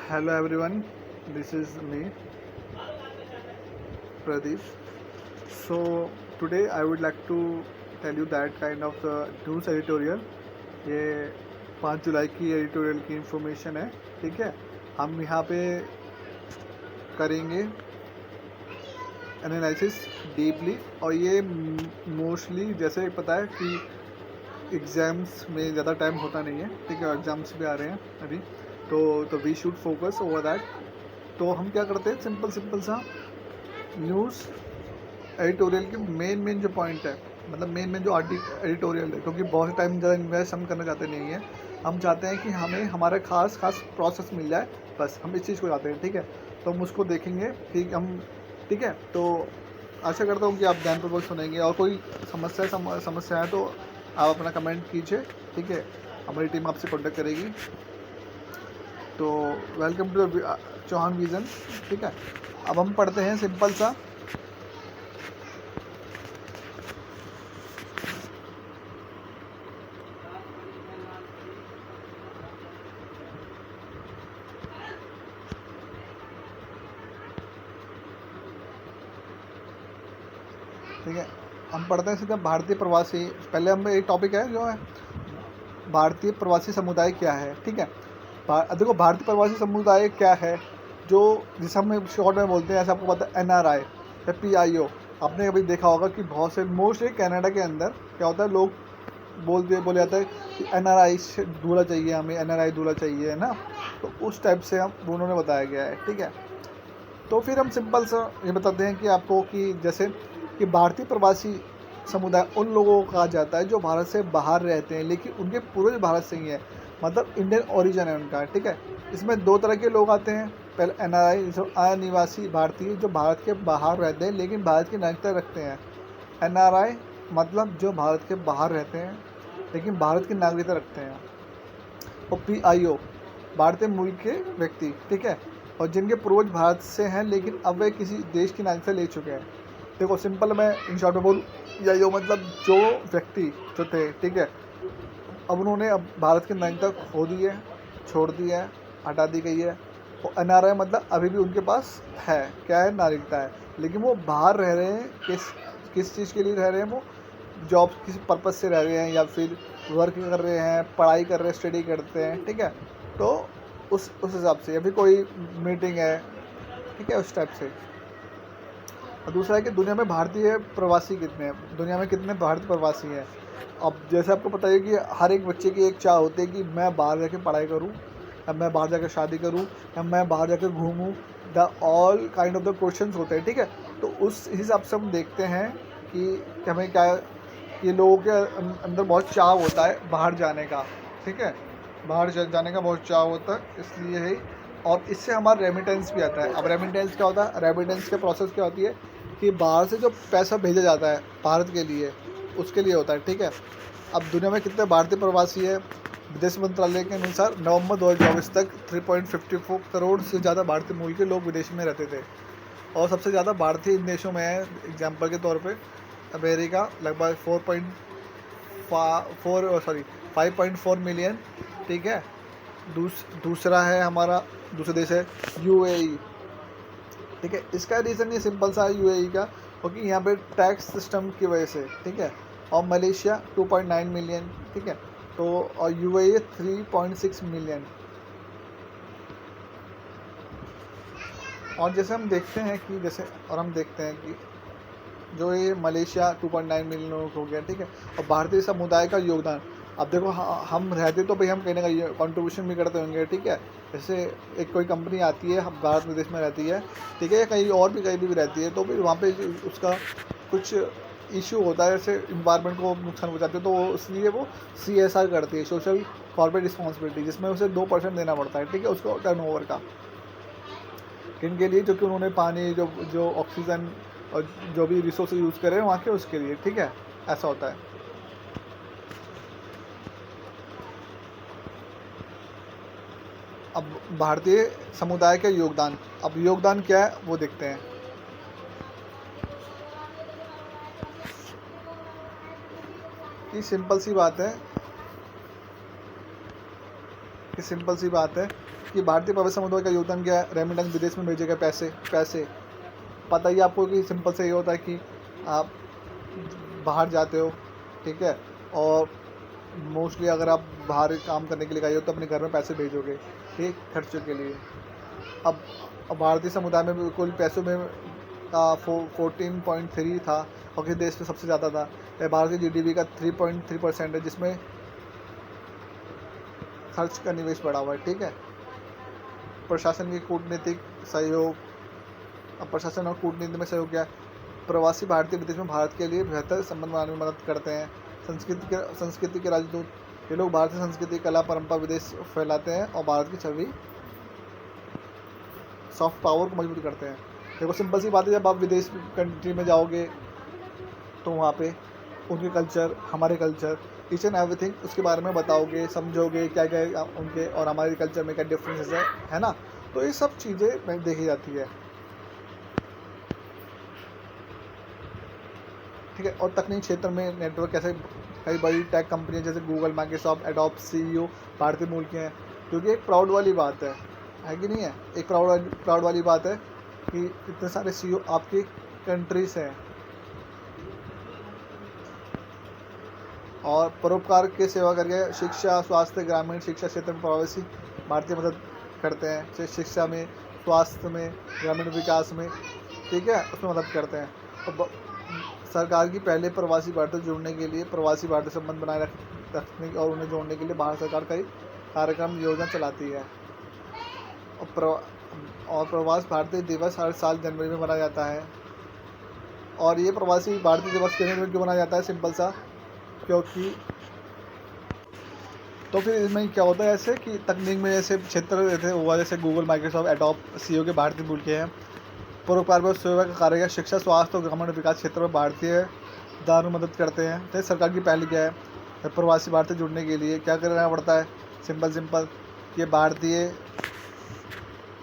Hello everyone, this is me, Pradeep. So today I would like to tell you that kind of news editorial. ये 5 जुलाई की editorial की information है, ठीक है। हम यहाँ पे करेंगे एनालिसिस डीपली, और ये मोस्टली जैसे पता है कि एग्ज़ाम्स में ज़्यादा टाइम होता नहीं है, ठीक है। एग्ज़ाम्स भी आ रहे हैं अभी, तो we should focus over that. तो हम क्या करते हैं, सिंपल सा न्यूज़ एडिटोरियल के मेन जो पॉइंट है, मतलब मेन जो एडिटोरियल है, क्योंकि बहुत टाइम ज़्यादा इन्वेस्ट हम करना चाहते नहीं हैं। हम चाहते हैं कि हमें हमारा खास प्रोसेस मिल जाए, बस हम इस चीज़ को चाहते हैं, ठीक है। तो हम उसको देखेंगे, ठीक है। तो आशा करता हूँ कि आप ध्यानपूर्वक सुनेंगे, और कोई समस्या है तो आप अपना कमेंट कीजिए, ठीक है। हमारी टीम आपसे कॉन्टेक्ट करेगी। तो वेलकम टू चौहान विज़न, ठीक है। अब हम पढ़ते हैं सिंपल सा। ठीक है, हम पढ़ते हैं सीधा भारतीय प्रवासी। पहले हम एक टॉपिक है जो है भारतीय प्रवासी समुदाय क्या है, ठीक है। देखो, भारतीय प्रवासी समुदाय क्या है, जो जिसे हम शॉर्ट में बोलते हैं, ऐसे आपको पता है NRI या PIO। आपने कभी देखा होगा कि बहुत से मोस्टली कनाडा के अंदर क्या होता है, लोग बोले जाता है कि NRI दूल्हा चाहिए, हमें NRI दूल्हा चाहिए, है ना। तो उस टाइप से हम उन्होंने बताया गया है, ठीक है। तो फिर हम सिंपल सा ये बताते हैं कि आपको कि जैसे कि भारतीय प्रवासी समुदाय उन लोगों को कहा जाता है जो भारत से बाहर रहते हैं, लेकिन उनके पूर्वज भारत से ही है, मतलब इंडियन ओरिजिन है उनका, ठीक है। इसमें दो तरह के लोग आते हैं। पहले NRI, जो अनिवासी भारतीय, जो भारत के बाहर रहते हैं लेकिन भारत की नागरिकता रखते हैं। NRI मतलब जो भारत के बाहर रहते हैं लेकिन भारत की नागरिकता रखते हैं। और PIO भारतीय मूल के व्यक्ति, ठीक है, और जिनके पूर्वज भारत से हैं लेकिन अब वे किसी देश की नागरिकता ले चुके हैं। देखो, सिंपल मैं इन शॉर्ट में बोलूँ, PIO मतलब जो व्यक्ति जो थे, ठीक है, अब उन्होंने अब भारत की नागरिकता खो दी है, छोड़ दी है, हटा दी गई है। और NRI मतलब अभी भी उनके पास है, क्या है, नागरिकता है, लेकिन वो बाहर रह रहे हैं। किस चीज़ के लिए रह रहे हैं, वो जॉब किसी पर्पज़ से रह रहे हैं, या फिर वर्क कर रहे हैं, पढ़ाई कर रहे हैं, स्टडी करते हैं, ठीक है। तो उस हिसाब से अभी कोई मीटिंग है, ठीक है, उस टाइप से। और दूसरा है कि दुनिया में भारतीय प्रवासी कितने हैं, दुनिया में कितने भारतीय प्रवासी हैं। अब जैसे आपको पता है कि हर एक बच्चे की एक चाह होती है कि मैं बाहर जाके पढ़ाई करूं, या मैं बाहर जाकर शादी करूं, या मैं बाहर जाकर घूमूं। The all kind of the questions होते हैं, ठीक है। तो उस हिसाब से हम देखते हैं कि हमें क्या, ये लोगों के अंदर बहुत चाह होता है बाहर जाने का, ठीक है। बाहर जाने का बहुत चाह होता है, इसलिए ही। और इससे हमारा रेमिटेंस भी आता है। अब रेमिटेंस क्या होता है, रेमिटेंस का प्रोसेस क्या होती है कि बाहर से जो पैसा भेजा जाता है भारत के लिए, उसके लिए होता है, ठीक है। अब दुनिया में कितने भारतीय प्रवासी है, विदेश मंत्रालय के अनुसार नवंबर 2024 तक 3.54 करोड़ से ज़्यादा भारतीय मूल के लोग विदेश में रहते थे। और सबसे ज़्यादा भारतीय इन देशों में है, एग्जाम्पल के तौर पे अमेरिका लगभग 5.4 मिलियन, ठीक है। दूसरा है हमारा, दूसरा देश है UAE, ठीक है। इसका रीज़न ये सिंपल सा है UAE का, क्योंकि यहाँ पे टैक्स सिस्टम की वजह से, ठीक है। और मलेशिया 2.9 मिलियन, ठीक है। तो और UAE 3.6 मिलियन। और जैसे हम देखते हैं कि जो ये मलेशिया 2.9 मिलियन लोगों को हो गया, ठीक है। और भारतीय समुदाय का योगदान, अब देखो, हम रहते तो भाई हम कहीं ना कहीं कंट्रीब्यूशन भी करते होंगे, ठीक है। जैसे एक कोई कंपनी आती है, हम भारत विदेश में रहती है, ठीक है, कहीं और भी कहीं भी रहती है, तो फिर वहाँ पे उसका कुछ इशू होता है, जैसे इन्वायरमेंट को नुकसान पहुँचाते हैं, तो इसलिए वो CSR करती है, सोशल कॉर्पोरेट रिस्पॉन्सिबिलिटी, जिसमें उसे 2% देना पड़ता है, ठीक है, उसको टर्नओवर का। किन के लिए, जो कि उन्होंने पानी, जो ऑक्सीजन और जो भी रिसोर्स यूज़ करें वहाँ के, उसके लिए, ठीक है, ऐसा होता है। अब भारतीय समुदाय का योगदान, अब योगदान क्या है वो देखते हैं। ये सिंपल सी बात है कि सिंपल सी बात है कि भारतीय प्रवासी समुदाय का योगदान क्या है, रेमिटेंस विदेश में भेजे गए पैसे पता ही आपको कि सिंपल से ये होता है कि आप बाहर जाते हो, ठीक है, और मोस्टली अगर आप बाहर काम करने के लिए गए हो तो अपने घर में पैसे भेजोगे, ठीक, खर्चों के लिए। अब भारतीय समुदाय में कुल पैसों में 14.3 था और किस देश में सबसे ज़्यादा था। भारतीय जीडीपी का 3.3% है, जिसमें खर्च का निवेश बढ़ा हुआ है, ठीक है। प्रशासन की कूटनीतिक सहयोग, अब प्रशासन और कूटनीति में सहयोग क्या है, प्रवासी भारतीय विदेश में भारत के लिए बेहतर संबंध बनाने में मदद करते हैं। संस्कृति के राजदूत, ये लोग भारतीय संस्कृति, कला, परंपरा विदेश फैलाते हैं और भारत की छवि, सॉफ्ट पावर को मजबूत करते हैं। देखो सिंपल सी बात है, जब आप विदेश कंट्री में जाओगे तो वहाँ पे उनके कल्चर, हमारे कल्चर, ईच एंड एवरीथिंग उसके बारे में बताओगे, समझोगे क्या क्या उनके और हमारे कल्चर में क्या डिफरेंसेस है ना। तो ये सब चीज़ें देखी जाती है, ठीक है। और तकनीकी क्षेत्र में नेटवर्क, कैसे कई बड़ी टेक कंपनियां जैसे गूगल, माइक्रोसॉफ्ट, एडोब, सीईओ भारतीय मूल के हैं, क्योंकि एक प्राउड वाली बात है कि नहीं है, एक प्राउड वाली बात है कि इतने सारे सीईओ आपकी कंट्री से हैं। और परोपकार के सेवा करके शिक्षा, स्वास्थ्य, ग्रामीण शिक्षा क्षेत्र में प्रवासी भारतीय मदद करते हैं, चाहे शिक्षा में, स्वास्थ्य में, ग्रामीण विकास में, ठीक है, उसमें मदद करते हैं। और सरकार की पहले प्रवासी भारतीय जुड़ने के लिए, प्रवासी भारतीय संबंध बनाए रखने और उन्हें जोड़ने के लिए भारत सरकार कई कार्यक्रम योजना चलाती है। और प्रवास भारतीय दिवस हर साल जनवरी में मनाया जाता है। और ये प्रवासी भारतीय दिवस जनवरी में क्यों मनाया जाता है, सिंपल सा, क्योंकि तो फिर इसमें क्या होता है ऐसे कि तकनीक में ऐसे क्षेत्र जैसे हुआ, जैसे गूगल, माइक्रोसॉफ्ट, एडोब, सीईओ के भारतीय मूल के हैं। परोपकार में सेवा का कार्य, शिक्षा, स्वास्थ्य और ग्रामीण विकास क्षेत्र में भारतीय दान में मदद करते हैं। तो सरकार की पहल क्या है, प्रवासी भारतीय जुड़ने के लिए क्या करना पड़ता है, सिंपल ये भारतीय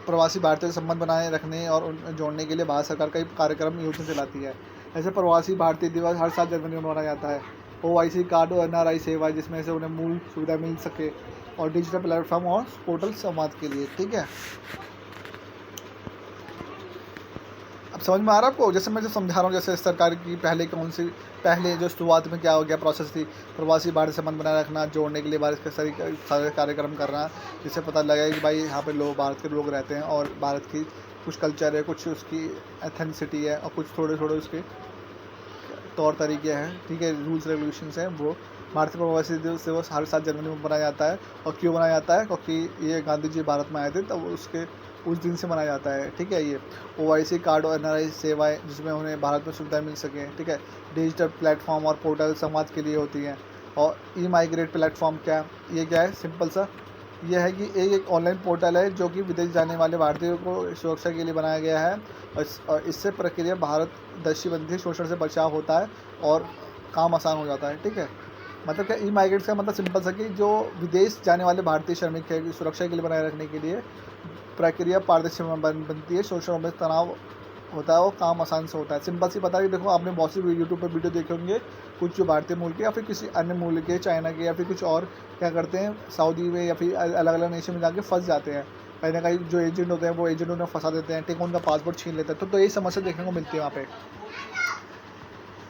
प्रवासी भारतीय संबंध बनाए रखने और उन्हें जोड़ने के लिए भारत सरकार कई कार्यक्रम योजना चलाती है। ऐसे प्रवासी भारतीय दिवस हर साल जनवरी में मनाया जाता है। OIC कार्ड और NRI सेवा, जिसमें से उन्हें मूल सुविधा मिल सके, और डिजिटल प्लेटफॉर्म और पोर्टल संवाद के लिए, ठीक है। अब समझ में आ रहा है आपको, जैसे मैं जो समझा रहा हूँ, जैसे सरकार की पहले जो शुरुआत में क्या हो गया प्रोसेस थी, प्रवासी भारतीय संबंध बनाए रखना, जोड़ने के लिए भारत के सारे कार्यक्रम करना, जिससे पता लगा कि भाई यहाँ पे भारत के लोग रहते हैं और भारत की कुछ कल्चर है, कुछ उसकी एथेंसिटी है और कुछ थोड़े उसके तौर तरीके हैं, ठीक है, रूल्स रेगुलेशंस हैं। वो भारतीय प्रवासी दिवस हर साल जनवरी में मनाया जाता है। और क्यों मनाया जाता है, क्योंकि ये गांधी जी भारत में आए थे, तब उस दिन से मनाया जाता है, ठीक है। ये OIC कार्ड और NRI सेवाएं, जिसमें उन्हें भारत में सुविधाएं मिल सकें, ठीक है। डिजिटल प्लेटफॉर्म और पोर्टल संवाद के लिए होती हैं। और ई-माइग्रेट प्लेटफॉर्म ये क्या है, सिंपल सा यह है कि एक ऑनलाइन पोर्टल है जो कि विदेश जाने वाले भारतीयों को सुरक्षा के लिए बनाया गया है। और इससे प्रक्रिया भारत दस्युबंदी शोषण से बचाव होता है और काम आसान हो जाता है, ठीक है। मतलब क्या, ई-माइग्रेट्स का मतलब सिंपल सा कि जो विदेश जाने वाले भारतीय श्रमिक है, सुरक्षा के लिए बनाए रखने के लिए प्रक्रिया पारदर्शी बनती है, शोषण में तनाव होता है और काम आसान से होता है। सिंपल सी बता रही, देखो आपने बहुत सी यूट्यूब पर वीडियो देखे होंगे, कुछ जो भारतीय मूल के या फिर किसी अन्य मूल के, चाइना के या फिर कुछ और, क्या करते हैं, सऊदी में या फिर अलग अलग नेशन में जाके फंस जाते हैं। कहीं ना कहीं जो एजेंट होते हैं वो एजेंट उन्हें फंसा देते हैं, ठीक है, उनका पासपोर्ट छीन लेते हैं। तो यही समस्या देखने को मिलती है वहाँ पे।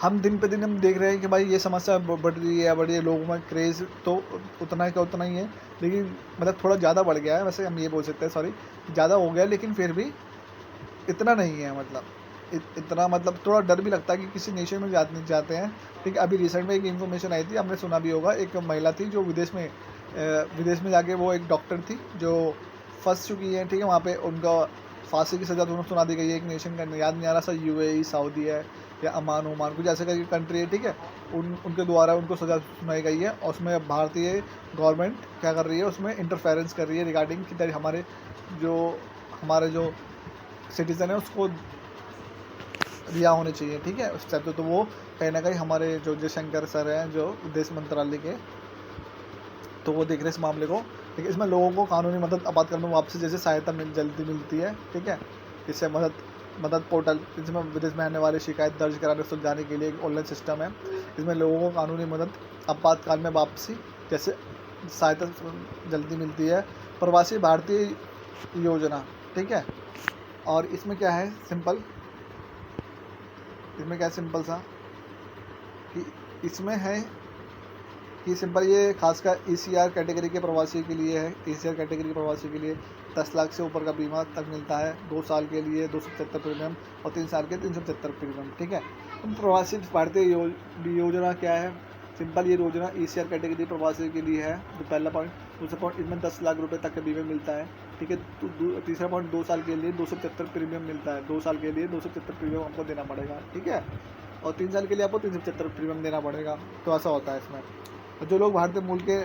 हम दिन पे दिन हम देख रहे हैं कि भाई ये समस्या बढ़ रही है, लोगों में क्रेज़ तो उतना ही है, लेकिन मतलब थोड़ा ज़्यादा बढ़ गया है, वैसे हम ये बोल सकते हैं, सॉरी, ज़्यादा हो गया, लेकिन फिर भी इतना नहीं है। मतलब इतना, मतलब थोड़ा डर भी लगता है कि किसी नेशन में जाते हैं, ठीक है। अभी रिसेंट में एक इन्फॉर्मेशन आई थी, आपने सुना भी होगा, एक महिला थी जो विदेश में जाके, वो एक डॉक्टर थी जो फंस चुकी है, ठीक है। वहाँ पे उनका फांसी की सज़ा दोनों सुना दी गई है। एक नेशन का याद नहीं आ रहा, UAE, सऊदी है या ओमान कुछ ऐसे करके कंट्री है, ठीक है। उनके द्वारा उनको सज़ा सुनाई गई है और उसमें भारतीय गवर्नमेंट क्या कर रही है, उसमें इंटरफेरेंस कर रही है रिगार्डिंग कि हमारे जो सिटीज़न है उसको रिहा होने चाहिए, ठीक है, उस टाइप। तो वो कहीं ना कहीं हमारे जो जयशंकर सर हैं, जो विदेश मंत्रालय के, तो वो देख रहे इस मामले को, ठीक है। इसमें लोगों को कानूनी मदद आपातकाल में वापसी जैसे सहायता जल्दी मिलती है, ठीक है। इससे मदद पोर्टल, जिसमें विदेश में आने वाले शिकायत दर्ज कराने सुलझाने के लिए एक ऑनलाइन सिस्टम है। इसमें लोगों को कानूनी मदद आपातकाल में वापसी जैसे सहायता जल्दी मिलती है। प्रवासी भारतीय योजना, ठीक है। और इसमें क्या है सिंपल, इसमें क्या है सिंपल सा कि इसमें है कि सिंपल ये खासकर ECR कैटेगरी के प्रवासी के लिए है। ECR कैटेगरी के प्रवासी के लिए 10 लाख से ऊपर का बीमा तक मिलता है, 2 साल के लिए 275 प्रीमियम और 3 साल के 375 प्रीमियम, ठीक है। तो प्रवासी भारतीय योजना क्या है, सिंपल ये योजना ECR कैटेगरी प्रवासी के लिए है, जो पहला पॉइंट। दूसरा पॉइंट, इसमें 10 लाख रुपए तक का बीमा मिलता है, ठीक है। तो तीसरा पॉइंट, 2 साल के लिए 275 प्रीमियम मिलता है, 2 साल के लिए 275 प्रीमियम आपको देना पड़ेगा, ठीक है। और 3 साल के लिए आपको 375 प्रीमियम देना पड़ेगा। तो ऐसा होता है इसमें। जो लोग भारतीय मूल के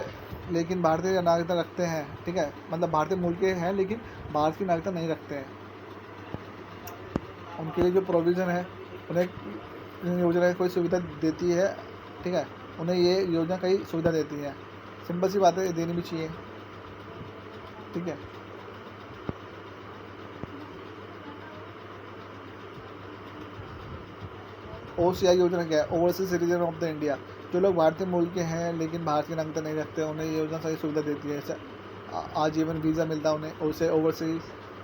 लेकिन भारतीय नागरिकता रखते हैं, ठीक है, मतलब भारतीय मूल के हैं लेकिन भारत की नागरिकता नहीं रखते हैं, उनके लिए जो प्रोविज़न है, उन्हें योजना कोई सुविधा देती है, ठीक है। उन्हें ये योजना कई सुविधा देती है, सिंपल सी बात है, देनी भी चाहिए, ठीक है। OCI योजना क्या है, overseas citizen of the India. जो लोग भारतीय मूल के हैं लेकिन भारत की नागरिकता नहीं रखते, उन्हें ये योजना सही सुविधा देती है। जैसे आजीवन वीज़ा मिलता है उन्हें, उसे overseas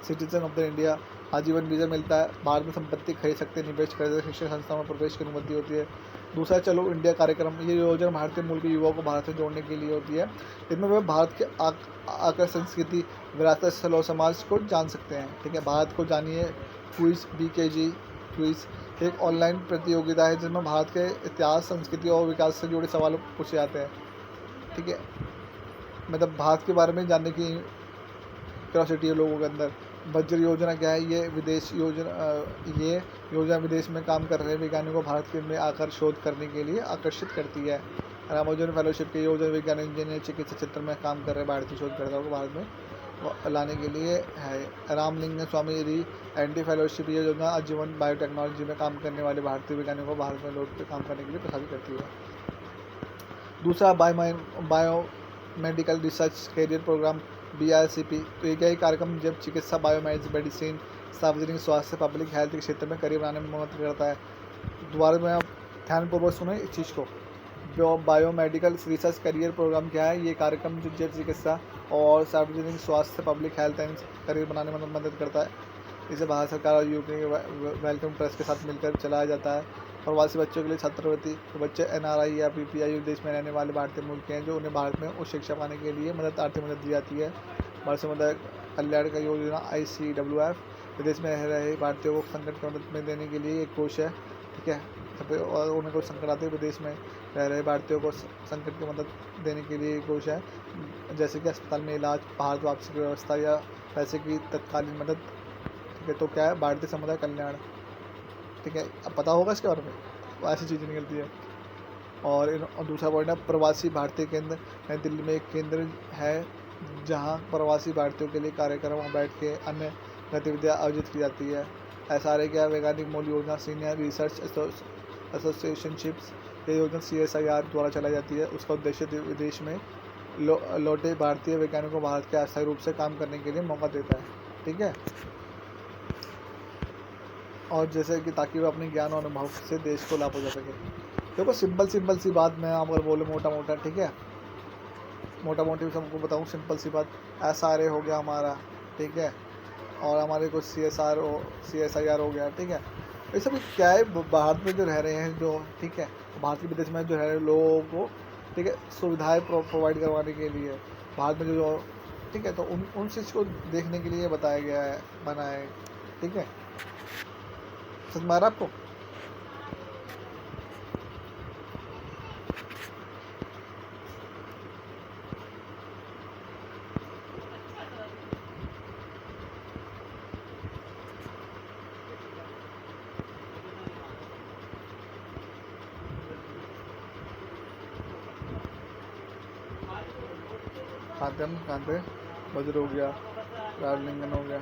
citizen of the India आजीवन वीज़ा मिलता है। भारत में संपत्ति खरीद सकते, निवेश कर सकते, शिक्षण संस्थाओं में प्रवेश की अनुमति होती है। दूसरा, चलो इंडिया कार्यक्रम, ये योजना भारतीय मूल के युवाओं को भारत से जोड़ने के लिए होती है। इसमें वे भारत के आकर संस्कृति, विरासत, स्थल और समाज को जान सकते हैं, ठीक है। भारत को जानिए क्विज, BKG क्विज एक ऑनलाइन प्रतियोगिता है जिसमें भारत के इतिहास, संस्कृति और विकास से जुड़े सवाल पूछे जाते हैं, ठीक है। मतलब भारत के बारे में जानने की क्यूरियोसिटी है लोगों के अंदर। वज्र योजना क्या है, ये योजना विदेश में काम कर रहे वैज्ञानिकों को भारत के में आकर शोध करने के लिए आकर्षित करती है। रामानुजन फेलोशिप की योजना वैज्ञानिक, इंजीनियर, चिकित्सा क्षेत्र में काम कर रहे भारतीय शोधकर्ताओं को भारत में लाने के लिए है। रामलिंगम स्वामी री एंटी फेलोशिप ये योजना आजीवन बायोटेक्नोलॉजी में काम करने वाले भारतीय वैज्ञानिकों को भारत में लौट कर काम करने के लिए प्रसारित करती है। दूसरा, bio medical research career programme BRCP। तो ये क्या ही कार्यक्रम जब चिकित्सा, बायोमेडिसिन, सार्वजनिक स्वास्थ्य, पब्लिक हेल्थ के क्षेत्र में करियर बनाने में मदद करता है। दोबारा में आप ध्यानपूर्वक सुने इस चीज़ को। जो बायोमेडिकल रिसर्च करियर प्रोग्राम क्या है, ये कार्यक्रम जो जैव चिकित्सा और सार्वजनिक स्वास्थ्य, पब्लिक हेल्थ एंड करियर बनाने में मदद करता है। इसे भारत सरकार और UK वेलकम ट्रस्ट के साथ मिलकर चलाया जाता है। प्रवासी बच्चों के लिए छात्रवृत्ति, तो बच्चे NRI या PPI विदेश में रहने वाले भारतीय मूल के हैं जो उन्हें भारत में उच्च शिक्षा पाने के लिए आर्थिक मदद दी जाती है। भारत समुदाय कल्याण का योजना ICWF विदेश में रह रहे भारतीयों को संकट की मदद में देने के लिए एक कोष है, ठीक है। और उन्हें कोई संकट आते विदेश में रह रहे भारतीयों को संकट की मदद देने के लिए एक कोष है, जैसे कि अस्पताल में इलाज, भारत वापसी की व्यवस्था या पैसे की तत्कालीन मदद, ठीक है। तो क्या है, भारतीय समुदाय कल्याण, ठीक है। अब पता होगा इसके बारे में, ऐसी चीज़ें निकलती है। और दूसरा पॉइंट है प्रवासी भारतीय केंद्र। नई दिल्ली में एक केंद्र है जहां प्रवासी भारतीयों के लिए कार्यक्रम बैठ के अन्य गतिविधियां आयोजित की जाती है। SRA क्या, वैज्ञानिक मूल योजना, सीनियर रिसर्च एसोसिएशनशिप्स। ये योजना CSIR द्वारा चलाई जाती है। उसका उद्देश्य विदेश में लौटे भारतीय वैज्ञानिकों को भारत के अस्थायी रूप से काम करने के लिए मौका देता है, ठीक है। और जैसे कि ताकि वो अपने ज्ञान और अनुभव से देश को लाभ हो जा सके। देखो सिंपल सी बात मैं अगर बोलूँ मोटा, ठीक है, मोटा मोटी सबको बताऊँ, सिंपल सी बात, SRA हो गया हमारा, ठीक है, और हमारे कुछ CSIR हो गया, ठीक है। ये सब क्या है, भारत में जो रह रहे हैं जो, ठीक है, भारत के विदेश में जो रह रहे लोगों को, ठीक है, सुविधाएं प्रोवाइड करवाने के लिए भारत में जो, ठीक है, तो उन चीज़ को देखने के लिए बताया गया है, बना है, ठीक है। समझ में आ रहा आपको? कांते वज्र हो गया, रावलिंगन हो गया,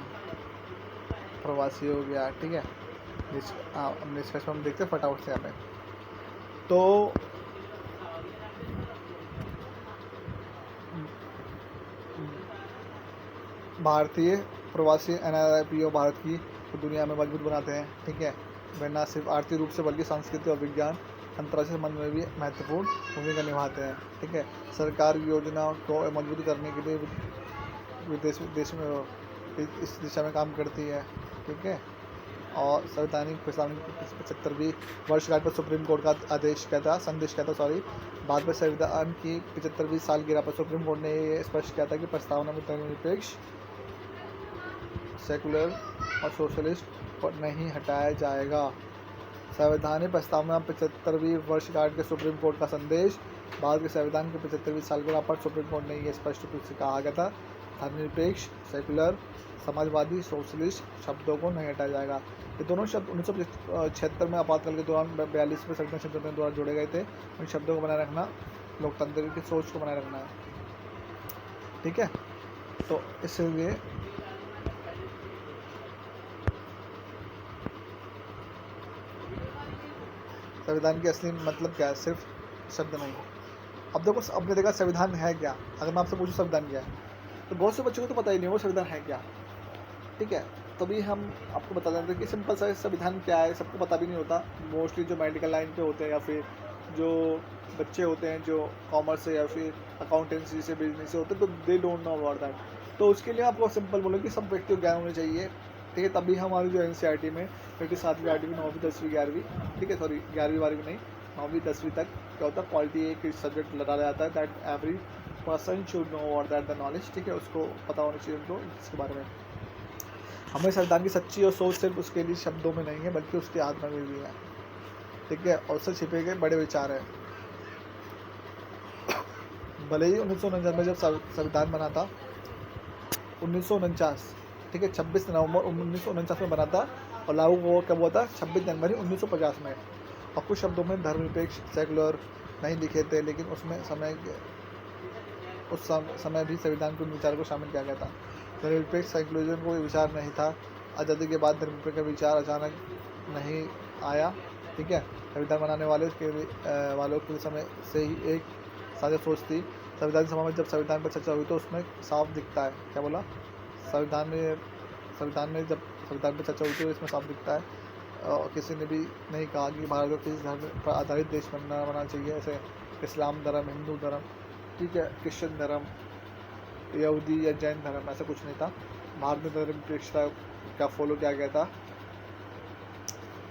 प्रवासी हो गया, ठीक है। निष्कर्ष हम देखते हैं फटाफट से यहाँ पे। तो भारतीय प्रवासी NRI भारत की दुनिया में मजबूत बनाते हैं, ठीक है। वे न सिर्फ आर्थिक रूप से बल्कि सांस्कृतिक और विज्ञान अंतर्राष्ट्रीय संबंध में भी महत्वपूर्ण भूमिका निभाते हैं, ठीक है। सरकार की योजना को मजबूत करने के लिए देश में इस दिशा में काम करती है, ठीक है। और संवैधानिक प्रस्तावना की 75वीं वर्षगांठ पर सुप्रीम कोर्ट का संदेश क्या था, सॉरी। बाद में संविधान की 75वीं सालगिरह पर सुप्रीम कोर्ट ने ये स्पष्ट किया था कि प्रस्तावना में धर्मनिरपेक्ष, सेकुलर और सोशलिस्ट को नहीं हटाया जाएगा। संवैधानिक प्रस्तावना 75वीं वर्षगांठ के सुप्रीम कोर्ट का संदेश। भारत के संविधान की 75वीं सालगिरह पर सुप्रीम कोर्ट ने यह स्पष्ट रूप से कहा गया था, धर्मनिरपेक्ष, सेकुलर, समाजवादी, सोशलिस्ट शब्दों को नहीं हटाया जाएगा। ये दोनों शब्द 1976 में आपातकाल के दौरान 42वें संविधान संशोधन द्वारा जोड़े गए थे। उन शब्दों को बनाए रखना लोकतंत्र की सोच को बनाए रखना है, ठीक है। तो इसलिए संविधान की असली मतलब क्या है, सिर्फ शब्द नहीं। अब देखो, आपने देखा संविधान है क्या। अगर मैं आपसे पूछूं संविधान क्या है, तो बहुत से बच्चों को तो पता ही नहीं वो संविधान है क्या, ठीक है। तभी हम आपको बता देते हैं कि सिंपल सा संविधान क्या है, सबको पता भी नहीं होता। मोस्टली जो मेडिकल लाइन पे होते हैं या फिर जो बच्चे होते हैं जो कॉमर्स से या फिर अकाउंटेंसी से, बिजनेस से होते हैं, तो they don't know about that. तो उसके लिए आपको सिंपल बोलो कि सब व्यक्ति को ज्ञान होना चाहिए, ठीक है। तभी हमारी जो NCERT में 7वीं 8वीं 9वीं 10वीं 11वीं, ठीक है, सॉरी 11वीं 12वीं नहीं, 9वीं 10वीं तक क्या होता है, पॉलिटी एक सब्जेक्ट लगा जाता है, that every person should know about that the knowledge, ठीक है। उसको पता होना चाहिए उनको इसके बारे में। हमें संविधान की सच्ची और सोच सिर्फ उसके लिए शब्दों में नहीं है, बल्कि उसकी आत्मा में भी है, ठीक है। और उससे छिपे गए बड़े विचार हैं। भले ही 1949 में जब संविधान बना था, 1949, ठीक है, 26 नवंबर 1949 में बना था, और लागू वो कब हुआ था, 26 जनवरी 1950 में। और कुछ शब्दों में धर्मनिरपेक्ष, सेकुलर नहीं लिखे थे, लेकिन उसमें उस समय भी संविधान के उन विचारों को शामिल किया गया था। धर्मनिरपेक्ष सेकुलरिज्म कोई विचार नहीं था। आज़ादी के बाद धर्मनिरपेक्ष का विचार अचानक नहीं आया, ठीक है। संविधान बनाने वालों के समय से ही एक साझा सोच थी। संविधान सभा में जब संविधान पर चर्चा हुई तो उसमें साफ दिखता है, क्या बोला, संविधान में जब संविधान पर चर्चा हुई तो इसमें साफ दिखता है, और किसी ने भी नहीं कहा कि भारत को किसी धर्म पर आधारित देश बनना चाहिए, जैसे इस्लाम धर्म, हिंदू धर्म, ठीक है, क्रिश्चियन धर्म, यहूदी या जैन धर्म, ऐसा कुछ नहीं था। भारत में धर्मनिरपेक्षता का फॉलो किया गया था।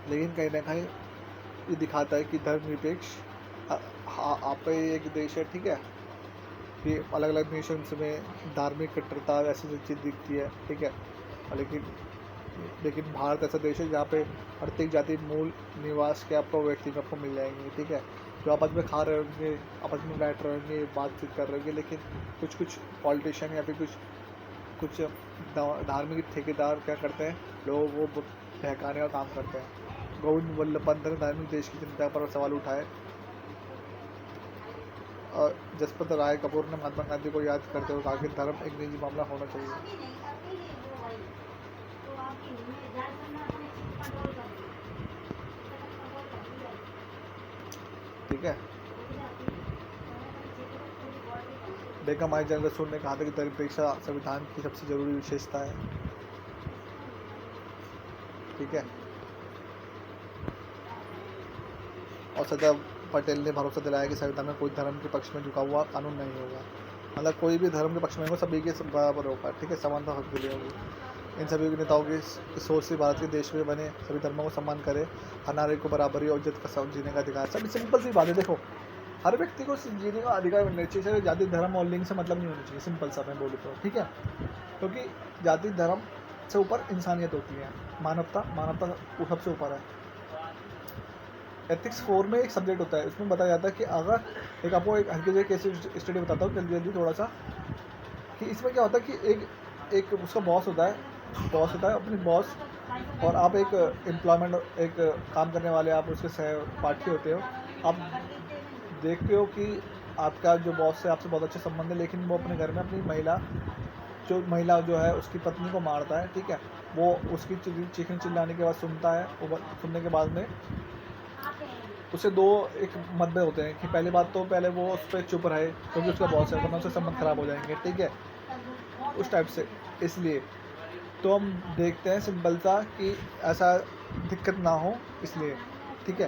लेकिन कहीं ना कहीं ये दिखाता है कि धर्मनिरपेक्ष आप एक देश है, ठीक है, कि अलग अलग नेशंस में धार्मिक कट्टरता ऐसी चीज़ दिखती है, ठीक है। लेकिन भारत ऐसा देश है जहाँ पे प्रत्येक जाति मूल निवास के आपको व्यक्ति में आपको मिल जाएंगे, ठीक है। जो आपस में खा रहे होंगे, आपस में बैठ रहे होंगे, बातचीत कर रहे होंगे, लेकिन कुछ पॉलिटिशियन या फिर कुछ धार्मिक ठेकेदार क्या करते हैं, लोगों को बहकाने का काम करते हैं। गोविंद वल्लभ पंत ने धार्मिक देश की चिंता पर सवाल उठाए, और जसवंत राय कपूर ने महात्मा गांधी को याद करते हुए कहा कि धर्म एक निजी मामला होना चाहिए, ठीक है। बेगम आई जंग रसूल ने कहा था कि धर्मनिरपेक्षता संविधान की सबसे जरूरी विशेषता है, ठीक है। और सरदार पटेल ने भरोसा दिलाया कि संविधान में कोई धर्म के पक्ष में झुका हुआ कानून नहीं होगा, मतलब कोई भी धर्म के पक्ष में होगा, सभी के बराबर होगा, ठीक है, समानता हक के लिए होगी। इन सभी नेताओं की सोच से भारत के देश में बने सभी धर्मों को सम्मान करे, हर नागरिक को बराबरी और इज्जत का जीने का अधिकार। सभी सिंपल सी बात है, देखो हर व्यक्ति को जीने का अधिकार मिलना चाहिए, जाति धर्म और लिंग से मतलब नहीं होना चाहिए, सिंपल सा मैं बोलूँ तो, ठीक है। क्योंकि जाति धर्म से ऊपर इंसानियत होती है, मानवता सबसे ऊपर है। एथिक्स 4 में एक सब्जेक्ट होता है, उसमें बताया जाता है कि अगर आपको एक हल्की जगह केस स्टडी बताता हूँ जल्दी थोड़ा सा, कि इसमें क्या होता है कि एक उसका बॉस होता है अपनी बॉस, और आप एक एम्प्लॉयमेंट, एक काम करने वाले, आप उसके सहपाठी होते हो। आप देखते हो कि आपका जो बॉस से आपसे बहुत अच्छे संबंध है, लेकिन वो अपने घर में अपनी महिला जो है उसकी पत्नी को मारता है, ठीक है। वो उसकी चीखने चिल्लाने के बाद सुनता है, सुनने के बाद में उसे एक मतभेद होते हैं कि पहले वो उस पर चुप रहे क्योंकि उसका बॉस है, वरना उससे संबंध खराब हो जाएंगे, ठीक है, उस टाइप से। इसलिए तो हम देखते हैं सिंपल सा कि ऐसा दिक्कत ना हो, इसलिए, ठीक है।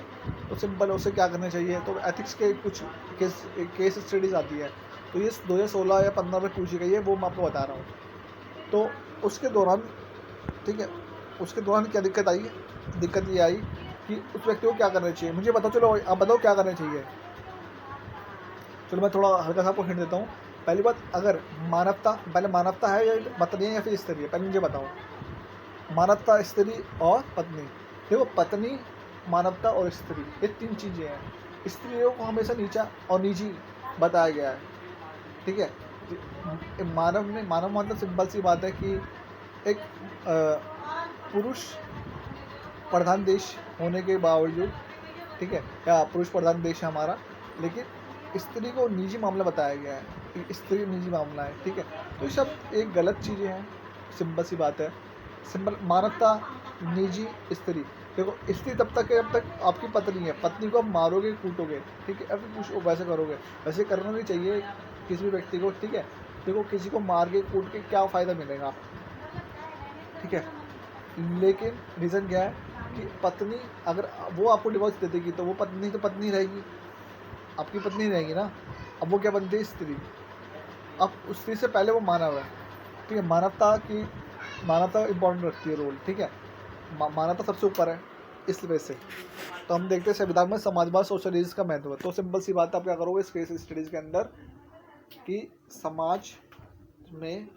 तो सिंपल उसे क्या करना चाहिए, तो एथिक्स के कुछ केस स्टडीज़ आती है, तो ये 2016 या 15 में पूछी गई है, वो मैं आपको बता रहा हूँ, तो उसके दौरान, ठीक है, उसके दौरान क्या दिक्कत आई? दिक्कत ये आई कि उस व्यक्ति को क्या करना चाहिए। मुझे बताओ, चलो आप बताओ क्या करना चाहिए। चलो मैं थोड़ा हल्का सा आपको हिंट देता हूँ। पहली बात, अगर मानवता, पहले मानवता है या पत्नी है या फिर स्त्री है, पहले मुझे बताओ। मानवता, स्त्री और पत्नी। देखो, पत्नी, मानवता और स्त्री, ये 3 चीज़ें हैं। स्त्रियों को हमेशा नीचा और निजी बताया गया है, ठीक है। मानव मतलब सिंपल सी बात है कि एक पुरुष प्रधान देश होने के बावजूद, ठीक है, या पुरुष प्रधान देश है हमारा, लेकिन स्त्री को निजी मामला बताया गया है कि स्त्री निजी मामला है, ठीक है। तो ये सब एक गलत चीज़ें हैं, सिंपल सी बात है। सिंपल मानवता, निजी, स्त्री। देखो, स्त्री तब तक है जब तक आपकी पत्नी है। पत्नी को आप मारोगे, कूटोगे, ठीक है, अब कुछ वैसे करोगे, वैसे करना नहीं चाहिए किसी भी व्यक्ति को, ठीक है। देखो, किसी को मार के कूट के क्या फ़ायदा मिलेगा, ठीक है। लेकिन रीज़न क्या है कि पत्नी, अगर वो आपको डिवोर्स दे देगी तो वो पत्नी तो पत्नी रहेगी, आपकी पत्नी रहेगी ना। अब वो क्या बनती है? स्त्री। अब उस स्त्री से पहले वो मानव है, ठीक है। मानवता इम्पोर्टेंट रखती है रोल, ठीक है। मानवता सबसे ऊपर है इस वजह से। तो हम देखते हैं संविधान में समाजवाद, सोशलिज्म का महत्व है। तो सिंपल सी बात है, आप क्या करोगे इस केस स्टडीज़ के अंदर कि समाज में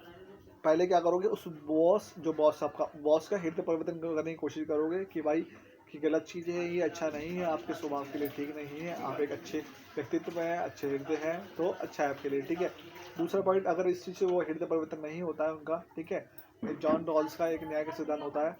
पहले क्या करोगे, उस बॉस का हृदय परिवर्तन करने की कोशिश करोगे कि भाई कि गलत चीज़ें हैं, ये अच्छा नहीं है, आपके स्वभाव के लिए ठीक नहीं है, आप एक अच्छे व्यक्तित्व में हैं, अच्छे हृदय हैं, तो अच्छा है आपके लिए, ठीक है। दूसरा पॉइंट, अगर इस चीज़ से वो हृदय परिवर्तन नहीं होता है उनका, ठीक है, जॉन रॉल्स का एक न्याय का सिद्धांत होता है,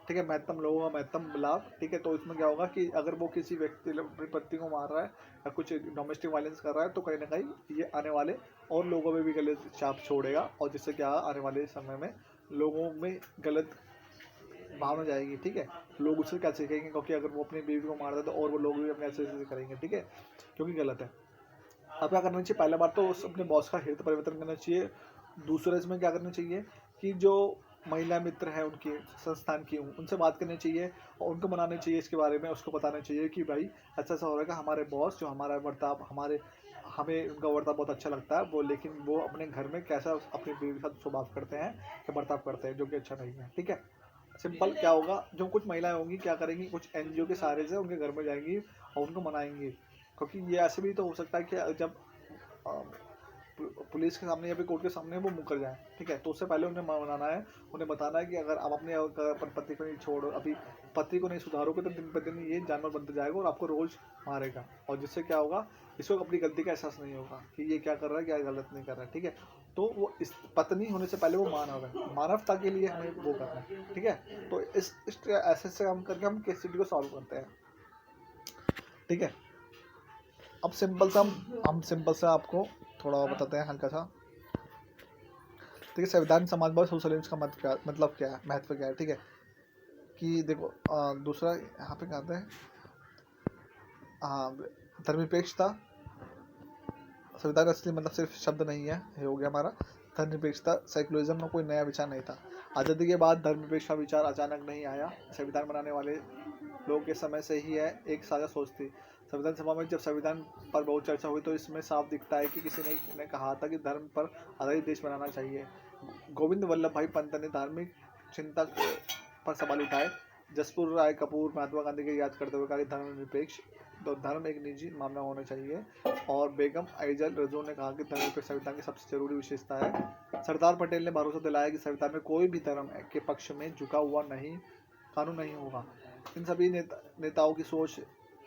ठीक है, महत्तम लोगों का महत्तम लाभ, ठीक है। तो इसमें क्या होगा कि अगर वो किसी व्यक्ति, अपनी पत्नी को मार रहा है या कुछ डोमेस्टिक वायलेंस कर रहा है, तो कहीं ना कहीं ये आने वाले और लोगों में भी गलत छाप छोड़ेगा, और जिससे क्या आने वाले समय में लोगों में गलत भावना जाएगी, ठीक है। लोग उससे क्या सीखेंगे, क्योंकि अगर वो अपनी बीवी को मारता है तो और वो लोग भी अपने ऐसे ऐसे करेंगे, ठीक है, क्योंकि गलत है। अब क्या करना चाहिए? पहला बात तो अपने बॉस का हृदय परिवर्तन करना चाहिए। दूसरा इसमें क्या करना चाहिए कि जो महिला मित्र हैं उनके संस्थान की, उनसे बात करनी चाहिए और उनको मनाना चाहिए इसके बारे में। उसको बताना चाहिए कि भाई ऐसा ऐसा हो रहा है, हमारे बॉस जो हमारा बर्ताव, हमें उनका बर्ताव बहुत अच्छा लगता है वो, लेकिन वो अपने घर में कैसा अपनी बीवी के साथ स्वभाव करते हैं या बर्ताव करते हैं, जो कि अच्छा नहीं है, ठीक है। सिंपल क्या होगा, जो कुछ महिलाएं होंगी क्या करेंगी, कुछ एनजीओ के सहारे से उनके घर में जाएंगी और उनको मनाएंगी, क्योंकि ये ऐसे भी तो हो सकता है कि जब पुलिस के सामने या फिर कोर्ट के सामने वो मुकर जाए, ठीक है। तो उससे पहले उन्हें मनाना है, उन्हें बताना है कि अगर आप अपने पति को नहीं छोड़ो, अभी पति को नहीं सुधारोगे तो दिन पर दिन ये जानवर बनता जाएगा और आपको रोज मारेगा, और जिससे क्या होगा, इसको अपनी गलती का एहसास नहीं होगा कि ये क्या कर रहा है, क्या गलत नहीं कर रहा है, ठीक है। तो वो इस पत्नी होने से पहले वो मानव है, मानवता के लिए हमें वो करना है, ठीक है। तो इस ऐसे से हम करके हम केस स्टडी को सॉल्व करते हैं, ठीक है। अब हम सिंपल सा आपको थोड़ा बताते हैं हल्का सा, ठीक है। संविधान, समाजवाद, सोशलिज्म का मतलब क्या है, महत्व क्या है, ठीक है। कि देखो, दूसरा यहाँ पे कहते हैं, हाँ, धर्मनिरपेक्षता। संविधान का असली मतलब सिर्फ शब्द नहीं है, ये हो गया हमारा धर्मनिरपेक्षता। सेकुलरिज्म में कोई नया विचार नहीं था। आज़ादी के बाद धर्मनिरपेक्ष का विचार अचानक नहीं आया, संविधान बनाने वाले लोगों के समय से ही है, एक साझा सोच थी। संविधान सभा में जब संविधान पर बहुत चर्चा हुई तो इसमें साफ दिखता है कि किसी ने कहा था कि धर्म पर आधारित देश बनाना चाहिए। गोविंद वल्लभ भाई पंत ने धार्मिक चिंता पर सवाल उठाए। जसपुर राय कपूर महात्मा गांधी को याद करते हुए कहा कि धर्मनिरपेक्ष तो धर्म एक निजी मामला होना चाहिए, और बेगम ऐजल रजू ने कहा कि धर्मनिरपेक्ष संविधान की सबसे जरूरी विशेषता है। सरदार पटेल ने भरोसा दिलाया कि संविधान में कोई भी धर्म के पक्ष में झुका हुआ नहीं, कानून नहीं होगा। इन सभी नेताओं की सोच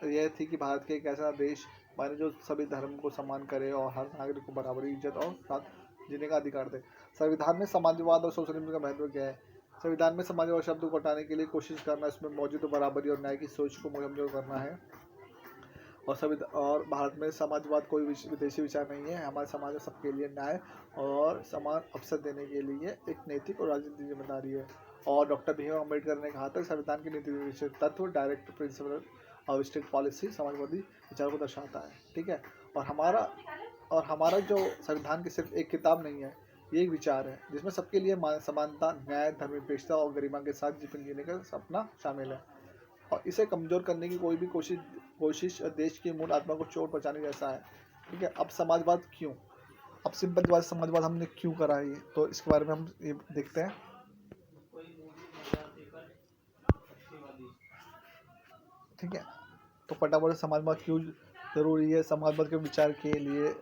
यह थी कि भारत के एक ऐसा देश बने जो सभी धर्म को सम्मान करे और हर नागरिक को बराबरी, इज्जत और साथ जीने का अधिकार दे। संविधान में समाजवाद और सोशलिज्म का महत्व क्या है? संविधान में समाजवाद शब्द को हटाने के लिए कोशिश करना, इसमें मौजूद बराबरी और न्याय की सोच को कमजोर करना है। और भारत में समाजवाद कोई विदेशी विचार नहीं है। हमारे समाज में सबके लिए न्याय और समान अवसर देने के लिए एक नैतिक और राजनीतिक जिम्मेदारी है। और डॉक्टर भीमराव अम्बेडकर ने कहा था संविधान के नीति तत्व, डायरेक्ट प्रिंसिपल और स्टेट पॉलिसी समाजवादी विचार को दर्शाता है, ठीक है। और हमारा जो संविधान की सिर्फ एक किताब नहीं है, ये एक विचार है जिसमें सबके लिए समानता, न्याय, धर्मनिरपेक्षता और गरिमा के साथ जीवन जीने का सपना शामिल है। और इसे कमज़ोर करने की कोई भी कोशिश देश की मूल आत्मा को चोट पहुँचाने जैसा है, ठीक है। अब समाजवाद क्यों? अब सिंपलीवाद समाजवाद हमने क्यों करा है ये, तो इसके बारे में हम ये देखते हैं। ठीक है, तो फटाफट समाजवाद क्यों जरूरी है। समाजवाद के विचार के लिए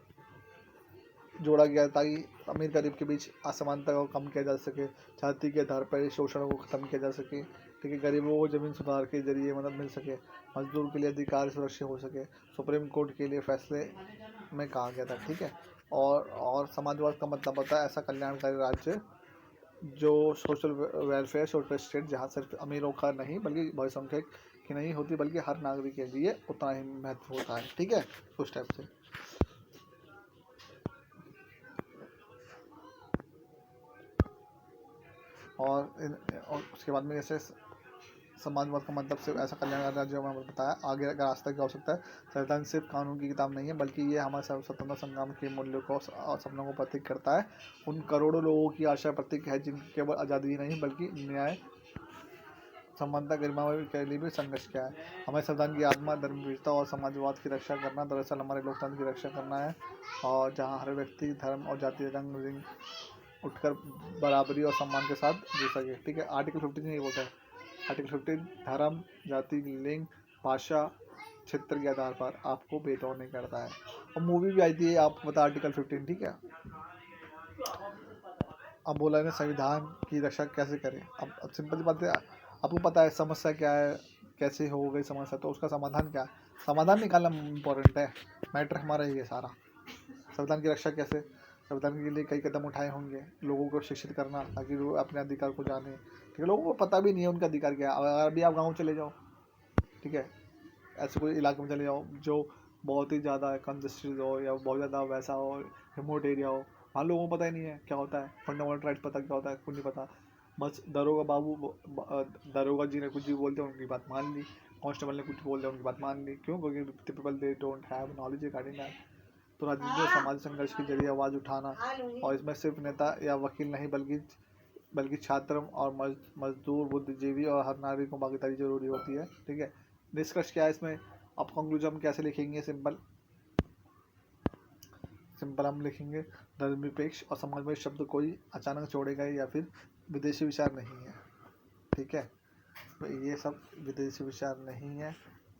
जोड़ा गया ताकि अमीर गरीब के बीच असमानता को कम किया जा सके, जाति के आधार पर शोषण को खत्म किया जा सके। ठीक है, गरीबों को जमीन सुधार के जरिए मदद मिल सके, मजदूर के लिए अधिकार सुरक्षित हो सके, सुप्रीम कोर्ट के लिए फैसले में कहा गया था। ठीक है, और समाजवाद का मतलब होता है ऐसा कल्याणकारी राज्य जो सोशल वेलफेयर सोशल स्टेट जहाँ सिर्फ अमीरों का नहीं बल्कि बहुसंख्यक की नहीं होती बल्कि हर नागरिक के लिए उतना ही महत्व होता है। ठीक है, उस टाइप से। और उसके बाद में जैसे समाजवाद का मतलब सिर्फ ऐसा कल्याणकारी राज्य मैंने बताया। आगे का रास्ता क्या हो सकता है। संविधान सिर्फ कानून की किताब नहीं है बल्कि ये हमारे स्वतंत्रता संग्राम के मूल्यों को और सपनों को प्रतीक करता है। उन करोड़ों लोगों की आशा प्रतीक है जिनकी केवल आज़ादी ही नहीं बल्कि न्याय समानता गरिमा के लिए भी संघर्ष किया है। हमारे संविधान की आत्मा धर्मविधता और समाजवाद की रक्षा करना दरअसल हमारे लोकतंत्र की रक्षा करना है, और जहाँ हर व्यक्ति धर्म और जाति रंग रिंग उठकर बराबरी और सम्मान के साथ जी सके। ठीक है, आर्टिकल 15 ये बोलता है, आर्टिकल 15 धर्म जाति लिंग भाषा क्षेत्र के आधार पर आपको भेदभाव नहीं करता है। और मूवी भी आई थी आपको पता आर्टिकल 15। ठीक है, अब बोला है संविधान की रक्षा कैसे करें। अब सिंपल बात है, आपको पता है समस्या क्या है, कैसे हो गई समस्या, तो उसका समाधान क्या है, समाधान निकालना इम्पोर्टेंट है। मैटर हमारा ये सारा संविधान की रक्षा कैसे, संविधान के लिए कई कदम उठाए होंगे। लोगों को शिक्षित करना ताकि वो अपने अधिकार को जाने। ठीक है, लोगों को पता भी नहीं है उनका अधिकार क्या है। अगर अभी आप गाँव चले जाओ, ठीक है, ऐसे कोई इलाके में चले जाओ जो बहुत ही ज़्यादा कंजस्टेड हो या बहुत ज़्यादा वैसा हो, रिमोट एरिया हो, वहाँ लोगों को पता ही नहीं है क्या होता है, फंडामेंटल राइट पता क्या होता है, कुछ नहीं पता। बस दरोगा जी ने कुछ भी बोलते हैं उनकी बात मान ली, कांस्टेबल ने कुछ बोल दिया उनकी बात मान ली। क्यों? क्योंकि people they don't have knowledge regarding that. तो राजनीति और समाज संघर्ष के जरिए आवाज़ उठाना, और इसमें सिर्फ नेता या वकील नहीं बल्कि छात्र और मजदूर बुद्धिजीवी और हर नागरिक को भागीदारी जरूरी होती है। ठीक है, निष्कर्ष क्या है इसमें, आप कंक्लूजन कैसे लिखेंगे। सिंपल हम लिखेंगे, धर्मनिरपेक्ष और समाजवादी शब्द कोई अचानक जोड़े गए या फिर विदेशी विचार नहीं है। ठीक है, तो ये सब विदेशी विचार नहीं है,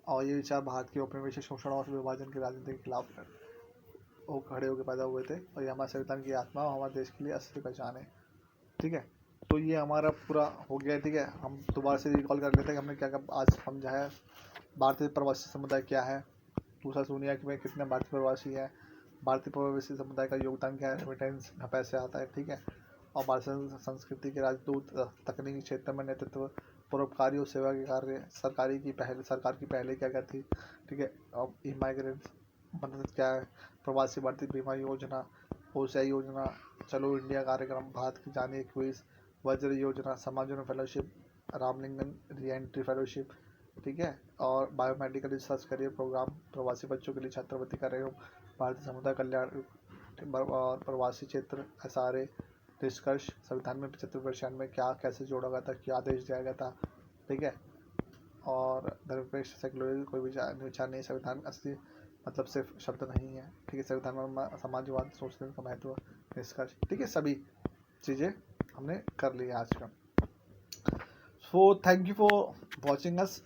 और ये विचार भारत के औपनिवेशिक शोषण और विभाजन की राजनीति के खिलाफ वो खड़े होकर पैदा हुए थे, और ये हमारे संविधान की आत्मा और हमारे देश के लिए असली पहचान है। ठीक है, तो ये हमारा पूरा हो गया। ठीक है, हम दोबारा से रिकॉल कर लेते हैं कि हमने क्या आज समझा है। भारतीय प्रवासी समुदाय क्या है, दूसरा दुनिया में कितने भारतीय प्रवासी हैं, भारतीय प्रवासी समुदाय का योगदान क्या है, रेमिटेंस पैसे आता है। ठीक है, और भारतीय संस्कृति के राजदूत, तकनीकी क्षेत्र में नेतृत्व, परोपकारी और सेवा के कार्य, सरकार की पहले क्या क्या थी। ठीक है, अब इमाइग्रेंट्स मदद क्या है, प्रवासी भारतीय बीमा योजना, ओसीआई योजना, चलो इंडिया कार्यक्रम, भारत की जानिए क्विज, वज्र योजना, समाजन fellowship, Ramalingan re entry fellowship. ठीक है, और बायोमेडिकल रिसर्च करियर प्रोग्राम, प्रवासी बच्चों के लिए छात्रवृत्ति कार्यक्रम, भारतीय समुदाय कल्याण और प्रवासी क्षेत्र SRA। निष्कर्ष, संविधान में 75% में क्या कैसे जोड़ा गया था, क्या आदेश दिया गया था। ठीक है, और धर्मनिरपेक्ष सेक्युलरिज्म कोई विचार नहीं, संविधान असली मतलब सिर्फ शब्द नहीं है। ठीक है, संविधान में समाजवाद सोचने का महत्व। निष्कर्ष, ठीक है, सभी चीज़ें हमने कर ली आज का। So thank you for watching us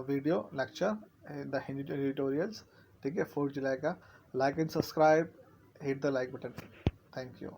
video lecture the Hindi editorials. ठीक है, 4 जुलाई का। Like and subscribe, hit the like button. Thank you.